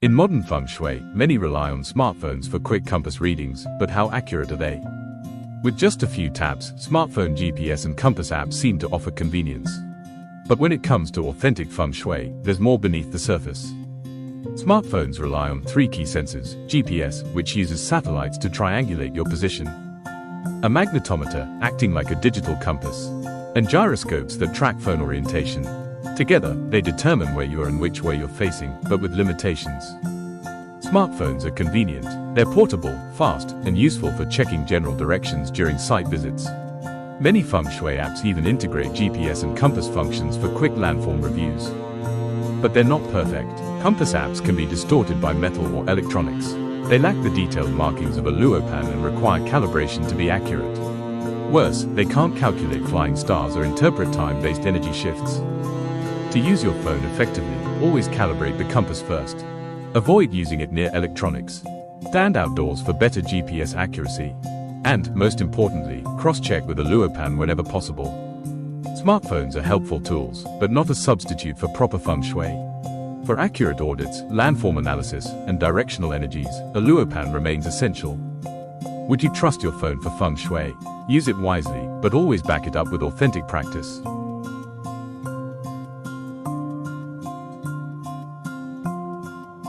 In modern Feng Shui, many rely on smartphones for quick compass readings, but how accurate are they? With just a few taps, smartphone GPS and compass apps seem to offer convenience. But when it comes to authentic Feng Shui, there's more beneath the surface. Smartphones rely on three key sensors: GPS, which uses satellites to triangulate your position, a magnetometer, acting like a digital compass, and gyroscopes that track phone orientation. Together, they determine where you are and which way you're facing, but with limitations. Smartphones are convenient. They're portable, fast, and useful for checking general directions during site visits. Many Feng Shui apps even integrate GPS and compass functions for quick landform reviews. But they're not perfect. Compass apps can be distorted by metal or electronics. They lack the detailed markings of a Luopan and require calibration to be accurate. Worse, they can't calculate flying stars or interpret time-based energy shifts. To use your phone effectively, always calibrate the compass first. Avoid using it near electronics. Stand outdoors for better GPS accuracy. And, most importantly, cross-check with a Luopan whenever possible. Smartphones are helpful tools, but not a substitute for proper Feng Shui. For accurate audits, landform analysis, and directional energies, a Luopan remains essential. Would you trust your phone for Feng Shui? Use it wisely, but always back it up with authentic practice.